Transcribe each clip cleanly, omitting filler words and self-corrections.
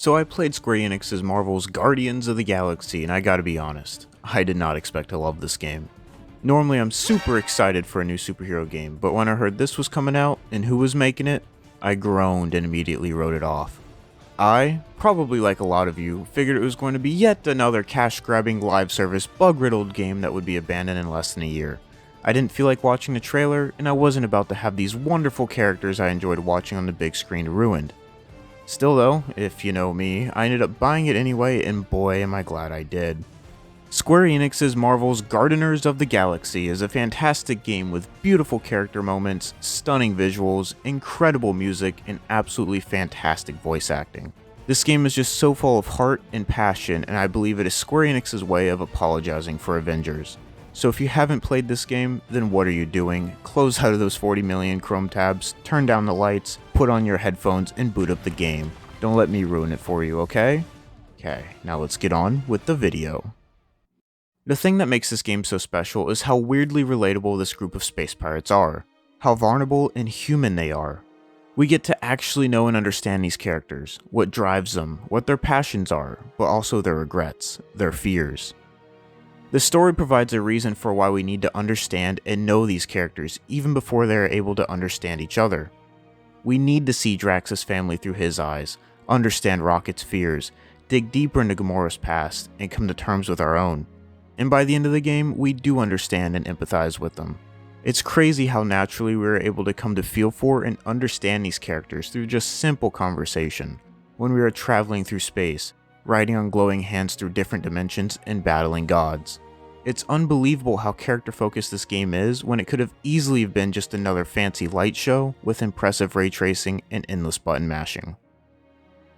So I played Square Enix's Marvel's Guardians of the Galaxy, and I gotta be honest, I did not expect to love this game. Normally I'm super excited for a new superhero game, but when I heard this was coming out and who was making it, I groaned and immediately wrote it off. I, probably like a lot of you, figured it was going to be yet another cash-grabbing live service bug-riddled game that would be abandoned in less than a year. I didn't feel like watching the trailer, and I wasn't about to have these wonderful characters I enjoyed watching on the big screen ruined. Still though, if you know me, I ended up buying it anyway, and boy am I glad I did. Square Enix's Marvel's Guardians of the Galaxy is a fantastic game with beautiful character moments, stunning visuals, incredible music, and absolutely fantastic voice acting. This game is just so full of heart and passion, and I believe it is Square Enix's way of apologizing for Avengers. So if you haven't played this game, then what are you doing? Close out of those 40 million Chrome tabs, turn down the lights, put on your headphones, and boot up the game. Don't let me ruin it for you, okay? Okay, now let's get on with the video. The thing that makes this game so special is how weirdly relatable this group of space pirates are, how vulnerable and human they are. We get to actually know and understand these characters, what drives them, what their passions are, but also their regrets, their fears. The story provides a reason for why we need to understand and know these characters even before they are able to understand each other. We need to see Drax's family through his eyes, understand Rocket's fears, dig deeper into Gamora's past, and come to terms with our own. And by the end of the game, we do understand and empathize with them. It's crazy how naturally we are able to come to feel for and understand these characters through just simple conversation, when we are traveling through space, riding on glowing hands through different dimensions, and battling gods. It's unbelievable how character-focused this game is when it could have easily been just another fancy light show with impressive ray tracing and endless button mashing.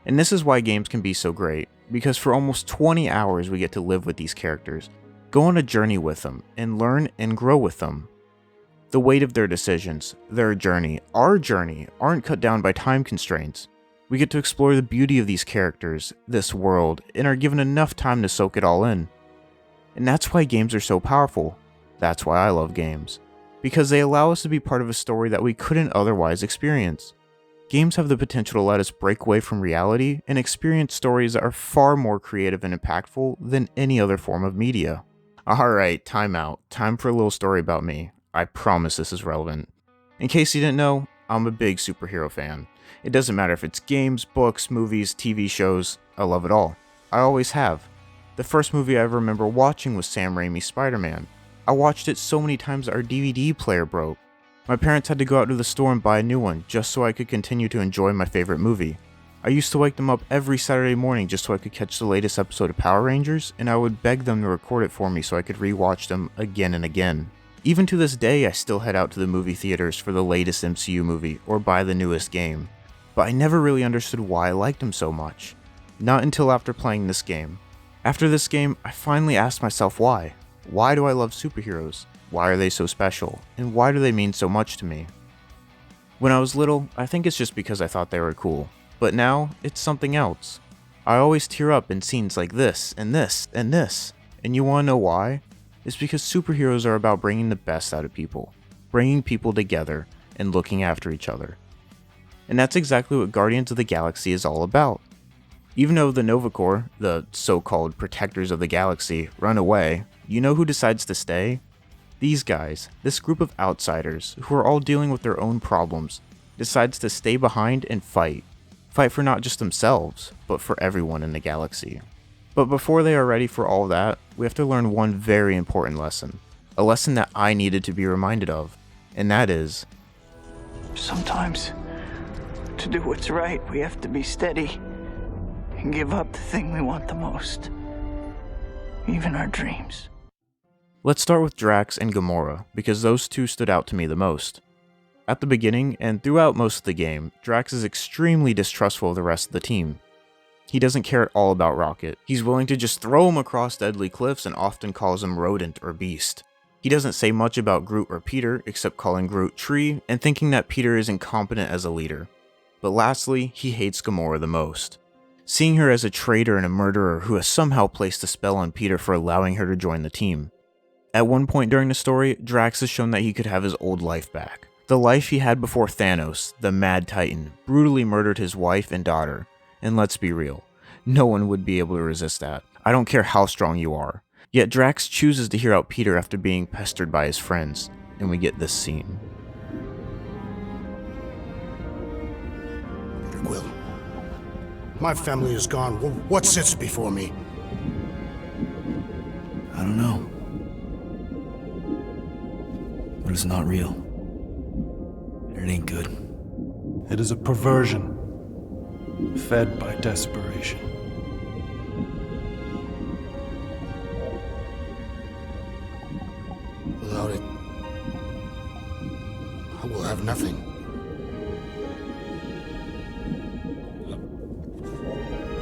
And this is why games can be so great, because for almost 20 hours we get to live with these characters, go on a journey with them, and learn and grow with them. The weight of their decisions, their journey, our journey, aren't cut down by time constraints. We get to explore the beauty of these characters, this world, and are given enough time to soak it all in. And that's why games are so powerful. That's why I love games. Because they allow us to be part of a story that we couldn't otherwise experience. Games have the potential to let us break away from reality and experience stories that are far more creative and impactful than any other form of media. Alright, time out. Time for a little story about me. I promise this is relevant. In case you didn't know, I'm a big superhero fan. It doesn't matter if it's games, books, movies, TV shows, I love it all. I always have. The first movie I ever remember watching was Sam Raimi's Spider-Man. I watched it so many times that our DVD player broke. My parents had to go out to the store and buy a new one just so I could continue to enjoy my favorite movie. I used to wake them up every Saturday morning just so I could catch the latest episode of Power Rangers, and I would beg them to record it for me so I could rewatch them again and again. Even to this day, I still head out to the movie theaters for the latest MCU movie or buy the newest game. But I never really understood why I liked them so much. Not until after playing this game. After this game, I finally asked myself why. Why do I love superheroes? Why are they so special? And why do they mean so much to me? When I was little, I think it's just because I thought they were cool. But now, it's something else. I always tear up in scenes like this, and this, and this. And you wanna know why? It's because superheroes are about bringing the best out of people. Bringing people together, and looking after each other. And that's exactly what Guardians of the Galaxy is all about. Even though the Nova Corps, the so-called protectors of the galaxy, run away, you know who decides to stay? These guys, this group of outsiders, who are all dealing with their own problems, decides to stay behind and fight. Fight for not just themselves, but for everyone in the galaxy. But before they are ready for all that, we have to learn one very important lesson. A lesson that I needed to be reminded of, and that is... Sometimes, to do what's right, we have to be steady and give up the thing we want the most. Even our dreams. Let's start with Drax and Gamora, because those two stood out to me the most. At the beginning, and throughout most of the game, Drax is extremely distrustful of the rest of the team. He doesn't care at all about Rocket. He's willing to just throw him across deadly cliffs and often calls him rodent or beast. He doesn't say much about Groot or Peter, except calling Groot tree and thinking that Peter is incompetent as a leader. But lastly, he hates Gamora the most. Seeing her as a traitor and a murderer who has somehow placed a spell on Peter for allowing her to join the team. At one point during the story, Drax is shown that he could have his old life back. The life he had before Thanos, the Mad Titan, brutally murdered his wife and daughter. And let's be real, No one would be able to resist that. I don't care how strong you are. Yet Drax chooses to hear out Peter after being pestered by his friends, and we get this scene. Peter Quill, my family is gone. What sits before me? I don't know. But it's not real. And it ain't good. It is a perversion, fed by desperation. Without it, I will have nothing.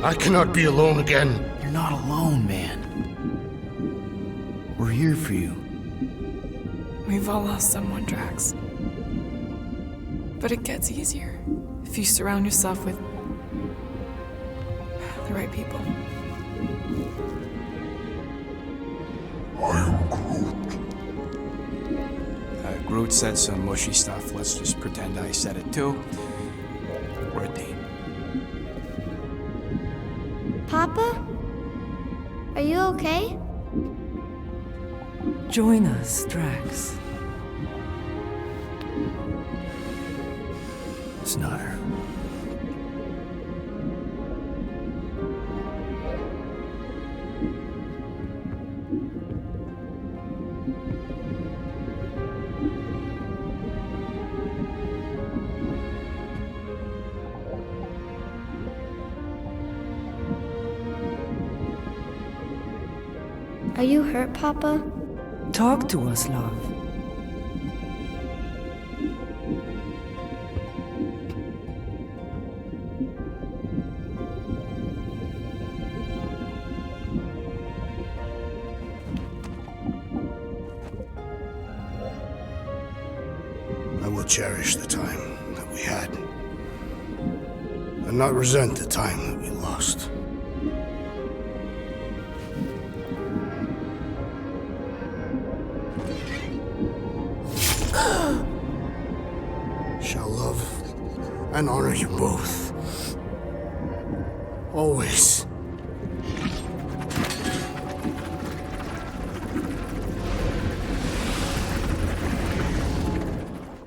I cannot be alone again. You're not alone, man. We're here for you. We've all lost someone, Drax. But it gets easier if you surround yourself with the right people. I am Groot. Groot said some mushy stuff. Let's just pretend I said it too. We're a team. Papa? Are you okay? Join us, Drax. It's not her. Are you hurt, Papa? Talk to us, love. I will cherish the time that we had, and not resent the time that we lost. Shall love and honor you both. Always.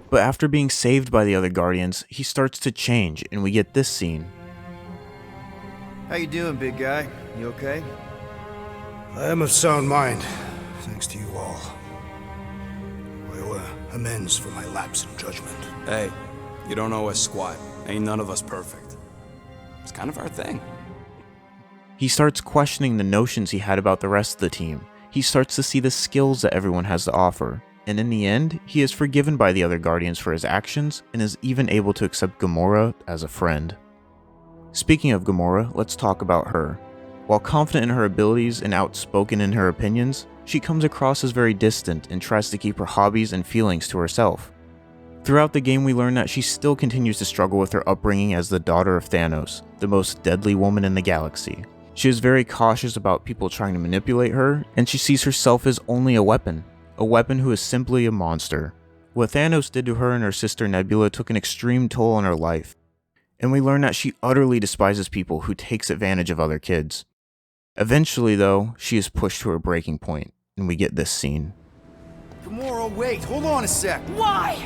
But after being saved by the other Guardians, he starts to change, and we get this scene. How you doing, big guy? You okay? I am of sound mind, thanks to you all. I owe amends for my lapse in judgment. Hey, you don't owe us squat. Ain't none of us perfect. It's kind of our thing. He starts questioning the notions he had about the rest of the team. He starts to see the skills that everyone has to offer. And in the end, he is forgiven by the other Guardians for his actions, and is even able to accept Gamora as a friend. Speaking of Gamora, let's talk about her. While confident in her abilities and outspoken in her opinions, she comes across as very distant and tries to keep her hobbies and feelings to herself. Throughout the game, we learn that she still continues to struggle with her upbringing as the daughter of Thanos, the most deadly woman in the galaxy. She is very cautious about people trying to manipulate her, and she sees herself as only a weapon who is simply a monster. What Thanos did to her and her sister Nebula took an extreme toll on her life, and we learn that she utterly despises people who takes advantage of other kids. Eventually, though, she is pushed to her breaking point, and we get this scene. Gamora, wait, hold on a sec. Why?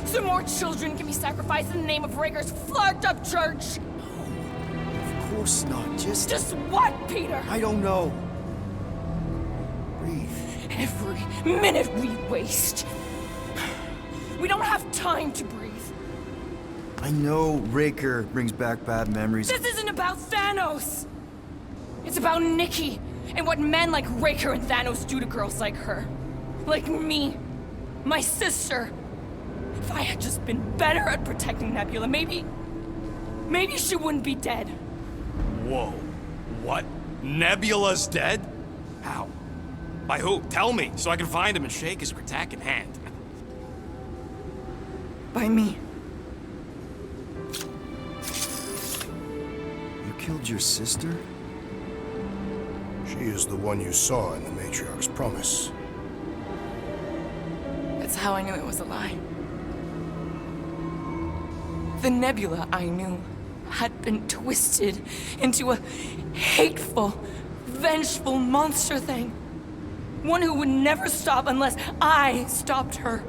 So more children can be sacrificed in the name of Raker's flagged up church? Of course not, Just what, Peter? I don't know. Breathe. Every minute we waste. We don't have time to breathe. I know Raker brings back bad memories. This isn't about Thanos. It's about Nikki and what men like Raker and Thanos do to girls like her. Like me. My sister. If I had just been better at protecting Nebula, maybe she wouldn't be dead. Whoa. What? Nebula's dead? How? By who? Tell me, so I can find him and shake his Kratak in hand. By me. You killed your sister? She is the one you saw in the Matriarch's promise. That's how I knew it was a lie. The Nebula I knew had been twisted into a hateful, vengeful monster thing. One who would never stop unless I stopped her.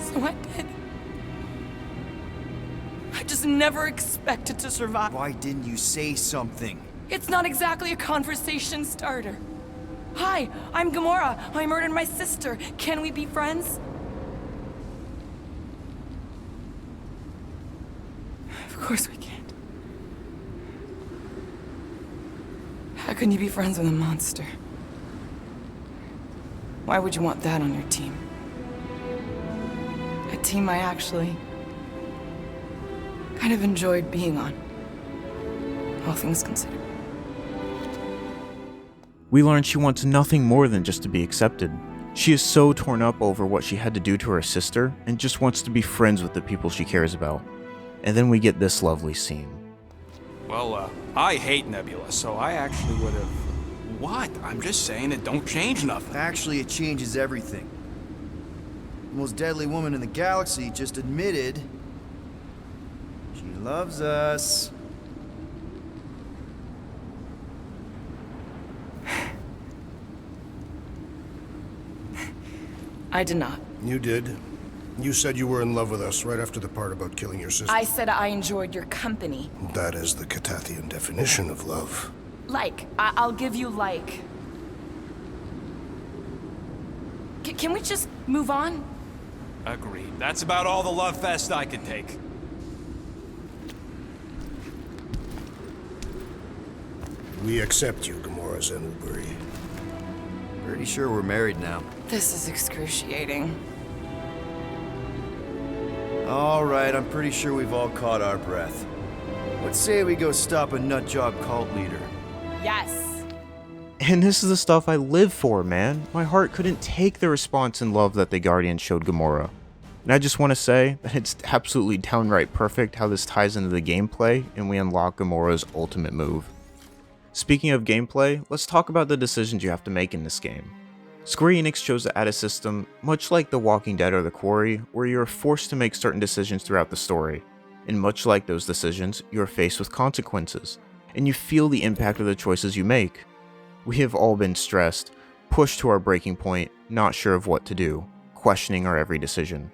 So I did. I just never expected to survive. Why didn't you say something? It's not exactly a conversation starter. Hi, I'm Gamora. I murdered my sister. Can we be friends? Of course we can't. How can you be friends with a monster? Why would you want that on your team? A team I actually kind of enjoyed being on, all things considered. We learn she wants nothing more than just to be accepted. She is so torn up over what she had to do to her sister and just wants to be friends with the people she cares about. And then we get this lovely scene. Well, I hate Nebula, so I actually would have... What? I'm just saying it don't change nothing. Actually, it changes everything. The most deadly woman in the galaxy just admitted she loves us. I did not. You did. You said you were in love with us right after the part about killing your sister. I said I enjoyed your company. That is the Catathian definition of love. Like. I'll give you like. Can we just move on? Agreed. That's about all the love fest I can take. We accept you, Gamora Zenuburi. Pretty sure we're married now. This is excruciating. All right, I'm pretty sure we've all caught our breath. Let's say we go stop a nutjob cult leader. Yes. And this is the stuff I live for, man. My heart couldn't take the response and love that the Guardians showed Gamora. And I just want to say that it's absolutely downright perfect how this ties into the gameplay and we unlock Gamora's ultimate move. Speaking of gameplay, let's talk about the decisions you have to make in this game. Square Enix chose to add a system, much like The Walking Dead or The Quarry, where you are forced to make certain decisions throughout the story. And much like those decisions, you are faced with consequences, and you feel the impact of the choices you make. We have all been stressed, pushed to our breaking point, not sure of what to do, questioning our every decision.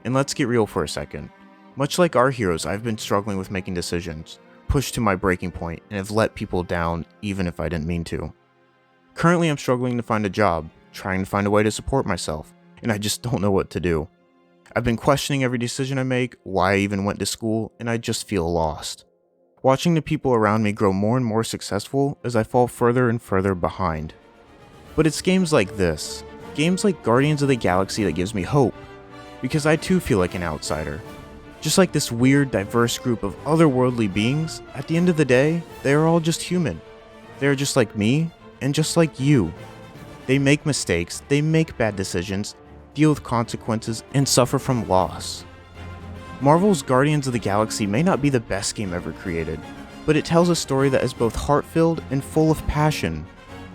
And let's get real for a second. Much like our heroes, I've been struggling with making decisions, pushed to my breaking point, and have let people down even if I didn't mean to. Currently I'm struggling to find a job, trying to find a way to support myself, and I just don't know what to do. I've been questioning every decision I make, why I even went to school, and I just feel lost. Watching the people around me grow more and more successful as I fall further and further behind. But it's games like this, games like Guardians of the Galaxy that gives me hope, because I too feel like an outsider. Just like this weird, diverse group of otherworldly beings, at the end of the day, they are all just human. They are just like me, and just like you. They make mistakes, they make bad decisions, deal with consequences, and suffer from loss. Marvel's Guardians of the Galaxy may not be the best game ever created, but it tells a story that is both heart-filled and full of passion.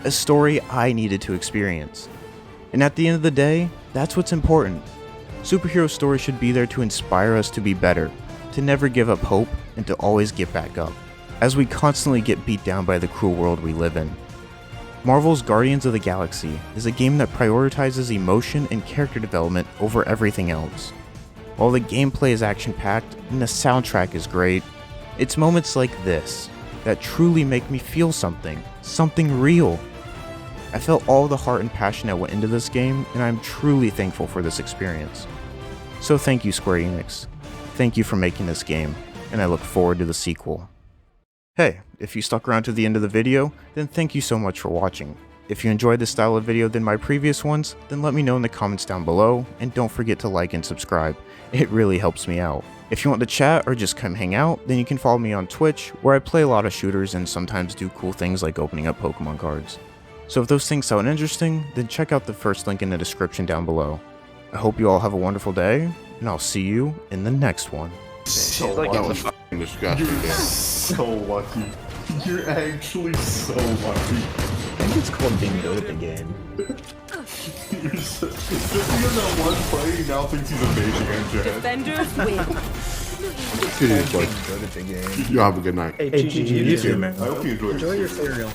A story I needed to experience. And at the end of the day, that's what's important. Superhero stories should be there to inspire us to be better, to never give up hope, and to always get back up, as we constantly get beat down by the cruel world we live in. Marvel's Guardians of the Galaxy is a game that prioritizes emotion and character development over everything else. While the gameplay is action-packed and the soundtrack is great, it's moments like this that truly make me feel something real. I felt all the heart and passion that went into this game, and I'm truly thankful for this experience. So thank you, Square Enix. Thank you for making this game, and I look forward to the sequel. Hey, if you stuck around to the end of the video, then thank you so much for watching. If you enjoyed this style of video than my previous ones, then let me know in the comments down below, and don't forget to like and subscribe. It really helps me out. If you want to chat or just come hang out, then you can follow me on Twitch, where I play a lot of shooters and sometimes do cool things like opening up Pokemon cards. So if those things sound interesting, then check out the first link in the description down below. I hope you all have a wonderful day, and I'll see you in the next one. So lucky. You're so lucky. You're actually so lucky. I think it's called being good at the game. Just because that one play, he now thinks he's amazing at Jet. Defenders win. Cheers, bud. You have a good night. Hey, GG, you too, man. I hope you enjoy your cereal.